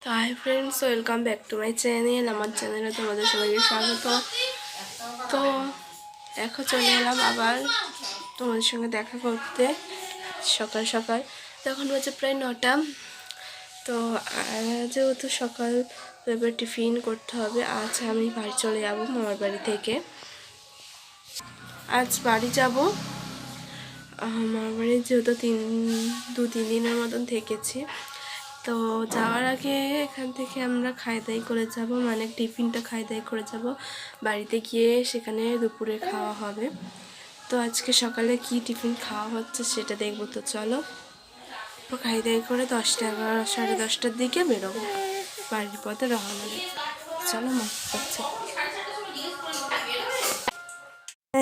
তো hi friends, welcome back to my channel. আমার চ্যানেলে তোমাদের সবাইকে স্বাগত। তো এখন চলে এলাম আবার তোমাদের সঙ্গে দেখা করতে সকাল সকাল। তখন বাজে প্রায় 9টা। তো যেহেতু সকাল এবার টিফিন করতে হবে। আজ আমি বাড়ি চলে যাব মামার বাড়ি থেকে। আজ বাড়ি যাব মামার বাড়ি, যেহেতু 2-3 দিনের মতন থেকেছি। তো যাওয়ার আগে এখান থেকে আমরা খাই দাই করে যাব, মানে টিফিনটা খাই দাই করে যাব বাড়িতে গিয়ে, সেখানে দুপুরে খাওয়া হবে। তো আজকে সকালে কি টিফিন খাওয়া হচ্ছে সেটা দেখবো। তো চলো খাই দাই করে 10টা 11 10:30টার দিকে বেরোবো, বাড়ির পথে রওনা দেব। চলো মা হচ্ছে।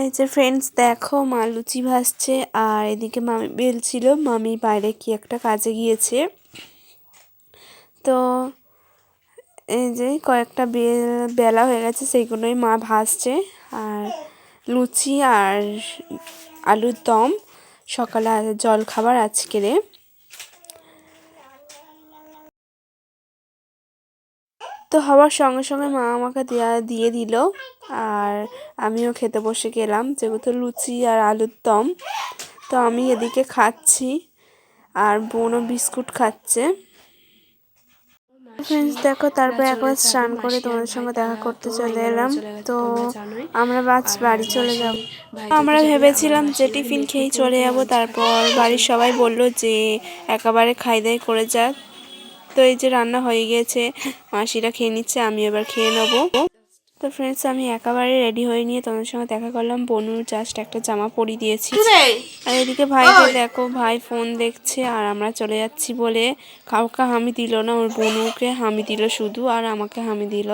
এই যে ফ্রেন্ডস দেখো, মা লুচি ভাজছে আর এদিকে মামি বেলছিল। মামি বাইরে কি একটা কাজে গিয়েছে। তো এই যে কয়েকটা বেলা হয়ে গেছে, সেইগুলোই মা ভাজছে। আর লুচি আর আলুর দম সকালে জল খাবার আজকেরে। তো হওয়ার সঙ্গে সঙ্গে মা আমাকে দিয়ে দিল, আর আমিও খেতে বসে গেলাম, যেহেতু লুচি আর আলুর দম। তো আমি এদিকে খাচ্ছি আর বোনও বিস্কুট খাচ্ছে। ফ্রেন্ডস দেখো, তারপর একবার স্নান করে তোমাদের সঙ্গে দেখা করতে চলে এলাম। তো আমরা বাড়ি চলে যাব। আমরা ভেবেছিলাম যে টিফিন খেয়েই চলে যাব, তারপর বাড়ির সবাই বলল যে একেবারে খাই দাই করে যাক। তো এই যে রান্না হয়ে গিয়েছে, মাসিরা খেয়ে নিচ্ছে, আমি এবার খেয়ে নেবো। তো ফ্রেন্ডস আমি একেবারে রেডি হয়ে নিয়ে তোমাদের সঙ্গে দেখা করলাম। বনুর জাস্ট একটা জামা পরিয়ে দিয়েছি। আর এদিকে ভাইকে দেখো, ভাই ফোন দেখছে আর আমরা চলে যাচ্ছি বলে কাউকে হামি দিল না। ওর বনুকে হামি দিল শুধু, আর আমাকে হামি দিল।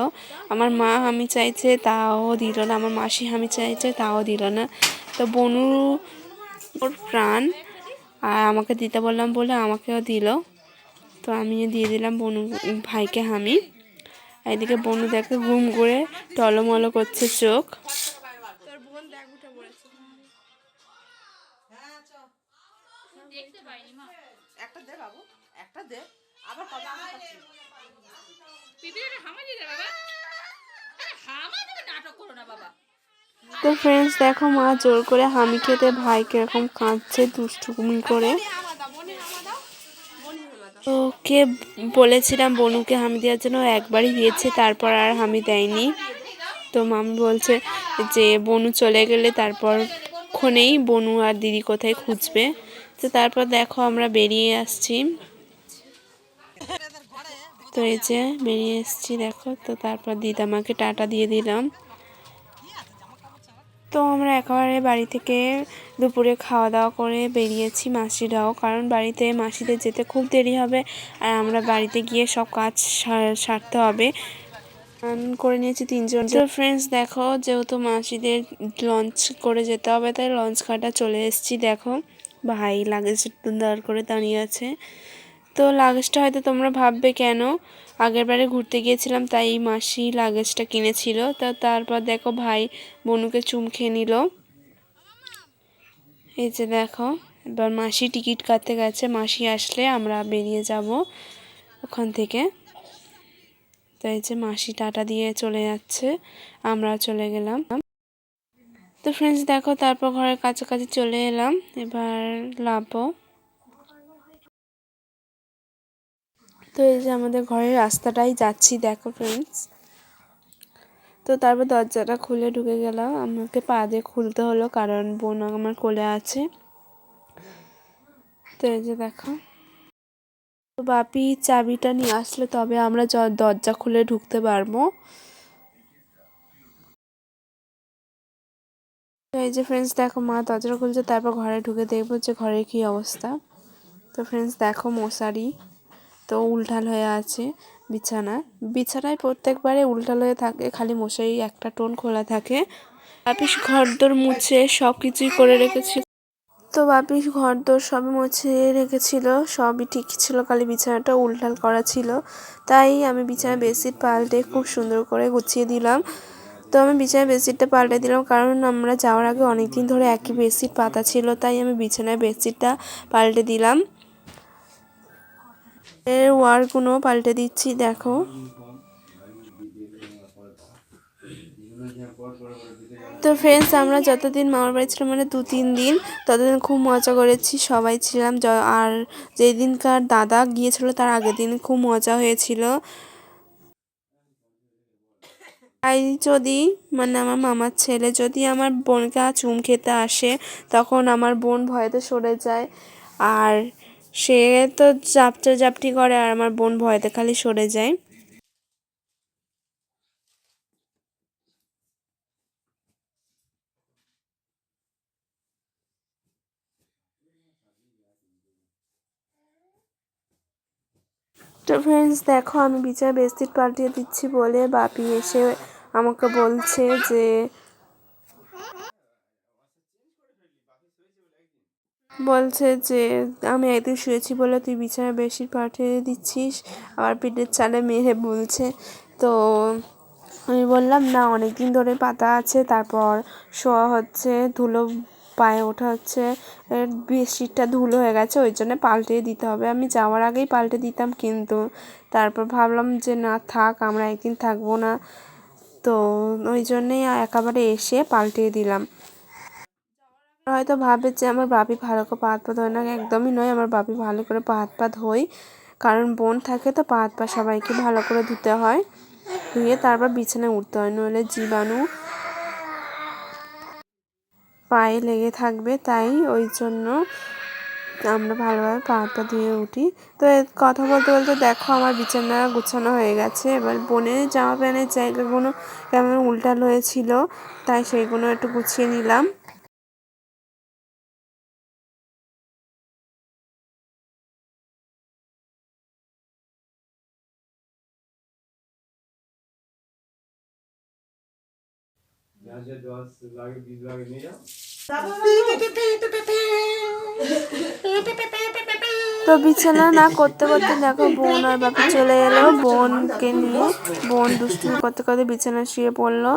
আমার মা হামি চাইছে তাও দিল না, আমার মাসি হামি চাইছে তাও দিল না। তো বনু ওর প্রাণ, আর আমাকে দিতে বললাম বলে আমাকেও দিল। তো আমিও দিয়ে দিলাম বনু ভাইকে হামি। এদিকে বনু দেখে ঘুম করে টলমলো করছে চোখ। তো ফ্রেন্ডস দেখো, মা জোর করে হামি খেতে ভাই কিরকম কাঁদছে দুষ্টুমি করে। ওকে বলেছিলাম বনুকে হামি দেওয়ার জন্য, একবারই দিয়েছে, তারপর আর হামি দেয়নি। তো মামি বলছে যে বনু চলে গেলে তারপর ক্ষণেই বনু আর দিদি কোথায় খুঁজবে। তো তারপর দেখো আমরা বেরিয়ে আসছি। তো এই যে বেরিয়ে এসছি দেখো। তো তারপর দিদামাকে টাটা দিয়ে দিলাম। তো আমরা একেবারে বাড়ি থেকে দুপুরে খাওয়া দাওয়া করে বেরিয়েছি, মাসিরাও, কারণ বাড়িতে মাসিদের যেতে খুব দেরি হবে আর আমরা বাড়িতে গিয়ে সব কাজ সারতে হবে। করে নিয়েছি 3জন। তো ফ্রেন্ডস দেখো, যেহেতু মাসিদের লঞ্চ করে যেতে হবে তাই লঞ্চ ঘাটে চলে এসেছি। দেখো ভাই লাগেজ দাঁড় করে দাঁড়িয়ে আছে। তো লাগেজটা হয়তো তোমরা ভাববে কেন, আগের বারে ঘুরতে গিয়েছিলাম তাই মাসি লাগেজটা কিনেছিল। তারপর দেখো ভাই বনুকে চুম খেয়ে নিল। এই যে দেখো, এবার মাসি টিকিট কাটতে গেছে, মাসি আসলে আমরা বেরিয়ে যাব ওখান থেকে। তো এই যে মাসি টাটা দিয়ে চলে যাচ্ছে, আমরা চলে গেলাম। তো ফ্রেন্ডস দেখো, তারপর ঘরের কাছাকাছি চলে এলাম, এবার লাভো। তো এই যে আমাদের ঘরের রাস্তাটাই যাচ্ছি দেখো ফ্রেন্ডস। তো তারপর দরজাটা খুলে ঢুকে গেলাম, আমাকে পা দিয়ে খুলতে হলো কারণ বোন আমার কোলে আছে। তো এই যে দেখো, তো বাপি চাবিটা নিয়ে আসলে তবে আমরা দরজা খুলে ঢুকতে পারবো। তো এই যে ফ্রেন্ডস দেখো, মা দরজা খুলছে, তারপর ঘরে ঢুকে দেখবো যে ঘরের কি অবস্থা। তো ফ্রেন্ডস দেখো, মশারি তো উল্টাল হয়ে আছে, বিছানায় প্রত্যেকবারে উল্টাল হয়ে থাকে, খালি মশারি একটা টোন খোলা থাকে। বাপি ঘরদোর মুছে সব কিছুই করে রেখেছিল। তো বাপি ঘরদোর সবই মুছে রেখেছিল, সবই ঠিক ছিল, খালি বিছানাটা উল্টাল করা ছিল। তাই আমি বিছানা বেডশিট পাল্টে খুব সুন্দর করে গুছিয়ে দিলাম। তো আমি বিছানায় বেডশিটটা পাল্টে দিলাম, কারণ আমরা যাওয়ার আগে অনেক দিন ধরে একই বেডশিট পাতা ছিল, তাই আমি বিছানায় বেডশিটটা পাল্টে দিলাম। এর ওয়ারগুলো পাল্টে দিচ্ছি দেখো। তো ফ্রেন্ডস আমরা যতদিন মামার বাড়ি ছিলাম মানে 2-3 দিন, ততদিন খুব মজা করেছি, সবাই ছিলাম। আর যেই দিনকার দাদা গিয়েছিল তার আগের দিন খুব মজা হয়েছিল। তাই যদি মানে আমার মামার ছেলে যদি আমার বোনকে চুম খেতে আসে, তখন আমার বোন ভয়েতে সরে যায়, আর সে তো জাপটি করে আর আমার বোন ভয়েতে খালি সরে যায়। তো ফ্রেন্ডস দেখো আমি বিছানায় বেডশিট পাল্টিয়ে দিচ্ছি বলে বাপি এসে আমাকে বলছে যে আমি একদিন শুয়েছি বলে তুই বিছানায় বেডশিট পাল্টিয়ে দিচ্ছিস, আবার পিঠের চালে মেরে বলছে। তো আমি বললাম না, অনেক দিন ধরে পাতা আছে, তারপর শোয়া হচ্ছে, ধুলো পায়ে ওঠা হচ্ছে, বেডশিটটা ধুলো হয়ে গেছে, ওই জন্য পাল্টে দিতে হবে। আমি যাওয়ার আগেই পাল্টে দিতাম, কিন্তু তারপর ভাবলাম যে না থাক, আমরা একদিন থাকবো না, তো ওই জন্যেই একেবারে এসে পাল্টে দিলাম। হয়তো ভাবে যে আমার বাপি ভালো করে পা হাত পা ধোয় না, একদমই নয়, আমার বাপি ভালো করে পা হাত পা ধোয়, কারণ বোন থাকে তো পা হাত পা সবাইকে ভালো করে ধুতে হয়, ধুয়ে তারপর বিছানায় উঠতে হয়, নইলে জীবাণু পায়ে লেগে থাকবে, তাই ওই জন্য আমরা ভালোভাবে পা হাত পা ধুয়ে উঠি। তো কথা বলতে বলতে দেখো আমার বিছানা গুছানো হয়ে গেছে। এবার বোনের জামা প্যান্টের জায়গাগুলো কেমন উল্টাল হয়েছিল, তাই সেইগুলো একটু গুছিয়ে নিলাম। তো বিছানা না করতে করতে দেখো বোন আর বাপি চলে এলো, বোনকে নিয়ে বোন দুষ্টুমি করতে করতে বিছানা শুয়ে পড়লো।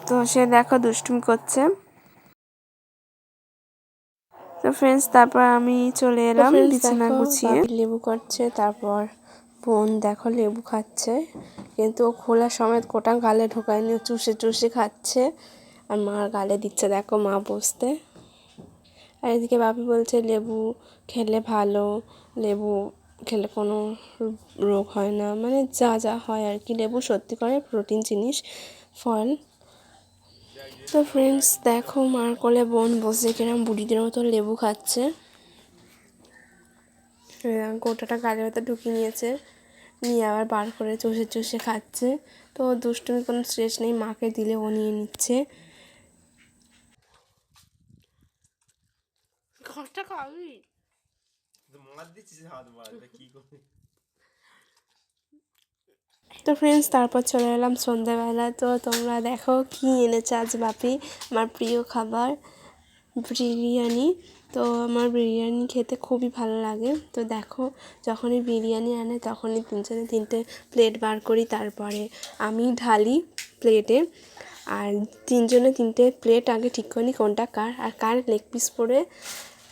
তো সে দেখো দুষ্টুমি করছে। তো ফ্রেন্ডস তারপর আমি চলে এলাম বিছানা গুছিয়ে। লেবু কাটছে, তারপর বোন দেখো লেবু খাচ্ছে, কিন্তু ও খোলা সমেত কোটা গালে ঢোকায়নি, চুষে চুষে খাচ্ছে, আর মার গালে দিচ্ছে দেখো মা বসতে। আর এদিকে বাপি বলছে লেবু খেলে ভালো, লেবু খেলে কোনো রোগ হয় না, মানে যা যা হয় আর কি, লেবু সত্যি করে প্রোটিন জিনিস, ফল। তো ফ্রেন্ডস দেখো মার কোলে বোন বসে কিরম বুড়িদের মতো লেবু খাচ্ছে, গোটাটা গালের ভেতর ঢুকিয়ে নিয়েছে, নিয়ে আবার বার করে চষে চষে খাচ্ছে। তো দুষ্টুমি কোনো শেষ নেই, মাকে দিলে ও নিয়ে নিচ্ছে। তো ফ্রেন্ডস তারপর চলে এলাম সন্ধ্যাবেলা। তো তোমরা দেখো কি এনেছে আজ বাপি, আমার প্রিয় খাবার বিরিয়ানি। তো আমার বিরিয়ানি খেতে খুবই ভালো লাগে। তো দেখো যখনই বিরিয়ানি আনে তখনই তিনজনে তিনটে প্লেট বার করি, তারপরে আমি ঢালি প্লেটে, আর তিনজনে তিনটে প্লেট আগে ঠিক করি কোনটা কার, আর কার লেগ পিস পড়ে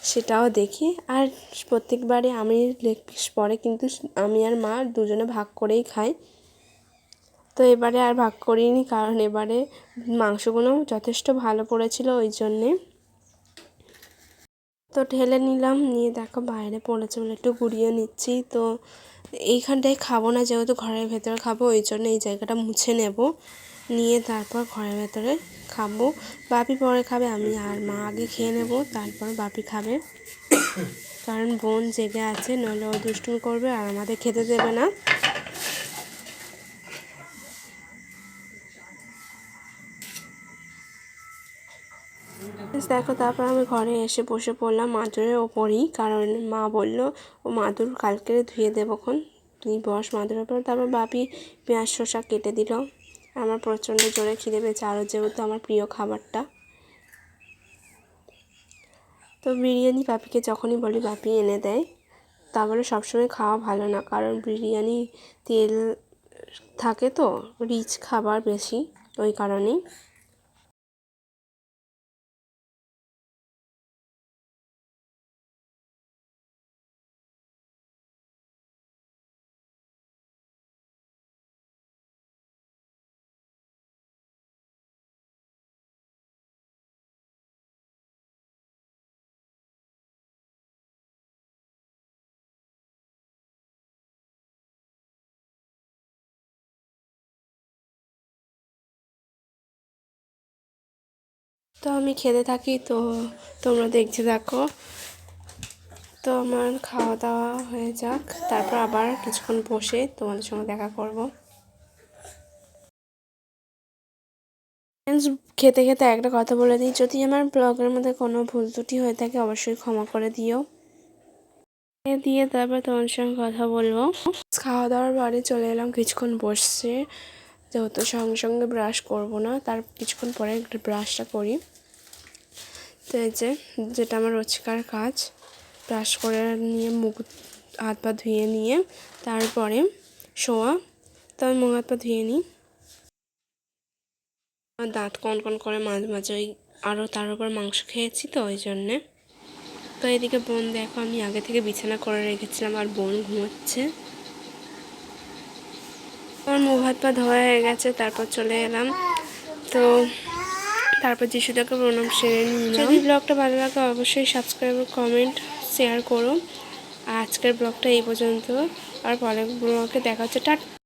সেটাও দেখি। আর প্রত্যেকবারে আমি লেগ পিস পড়ে, কিন্তু আমি আর মা দুজনে ভাগ করেই খাই। তো এবারে আর ভাগ করিনি, কারণ এবারে মাংসগুলো যথেষ্ট ভালো পড়েছিল, ওই জন্যে। তো ঢেলে নিলাম, নিয়ে দেখো বাইরে পড়েছে বলে একটু গুঁড়িয়ে নিচ্ছি। তো এইখানটায় খাবো না, যেহেতু ঘরের ভেতরে খাবো, ওই জন্য এই জায়গাটা মুছে নেব, নিয়ে তারপর ঘরের ভেতরে খাবো। বাপি পরে খাবে, আমি আর মা আগে খেয়ে নেব, তারপর বাপি খাবে, কারণ বোন জেগে আছে, নইলে ও দুষ্টুমি করবে আর আমাদের খেতে দেবে না। দেখো তারপর আমি ঘরে এসে বসে পড়লাম মাদুরের ওপরই, কারণ মা বলল ও মাদুর কালকে ধুয়ে দেবোক্ষণ, তুই বস মাদুরের ওপর। তারপর বাপি পেঁয়াজ শসা কেটে দিল। আমার প্রচণ্ড জোরে খিদে পেয়েছে, আরও যেহেতু আমার প্রিয় খাবারটা। তো বিরিয়ানি বাপিকে যখনই বলি বাপি এনে দেয়। তারপরে সবসময় খাওয়া ভালো না, কারণ বিরিয়ানি তেল থাকে, তো রিচ খাবার বেশি, ওই কারণেই। তো আমি খেতে থাকি, তো তোমরা দেখতে থাকো। তো আমার খাওয়া দাওয়া হয়ে যাক, তারপর আবার কিছুক্ষণ বসে তোমাদের সঙ্গে দেখা করব। খেতে খেতে একটা কথা বলে দিই, যদি আমার ব্লগের মধ্যে কোনো ভুল ত্রুটি হয়ে থাকে অবশ্যই ক্ষমা করে দিও। দিয়ে তারপর তোমার সঙ্গে কথা বলবো। খাওয়া দাওয়ার পরে চলে এলাম, কিছুক্ষণ বসছে, যেহেতু সঙ্গে সঙ্গে ব্রাশ করব না, তার কিছুক্ষণ পরে একটু ব্রাশটা করি। তো এই যেটা আমার রোজকার কাজ, ব্রাশ করে নিয়ে মুখ হাত পা ধুয়ে নিয়ে তারপরে শোয়া। তো আমি মুখ হাত পা ধুয়ে নিই। আমার দাঁত কনকন করে মাঝে মাঝে, ওই আরও তার উপর মাংস খেয়েছি তো ওই জন্যে। তো এদিকে বোন দেখো, আমি আগে থেকে বিছানা করে রেখেছিলাম আর বোন ঘুমোচ্ছে। আমার মুখ হাত পা ধোয়া হয়ে গেছে, তারপর চলে এলাম। তো তারপর যিশুদাকে প্রণাম সেরে নিলাম। যদি ব্লগটা ভালো লাগে অবশ্যই সাবস্ক্রাইব, কমেন্ট, শেয়ার করো। আর আজকের ব্লগটা এই পর্যন্ত, আর পরের ব্লগে দেখা হচ্ছে।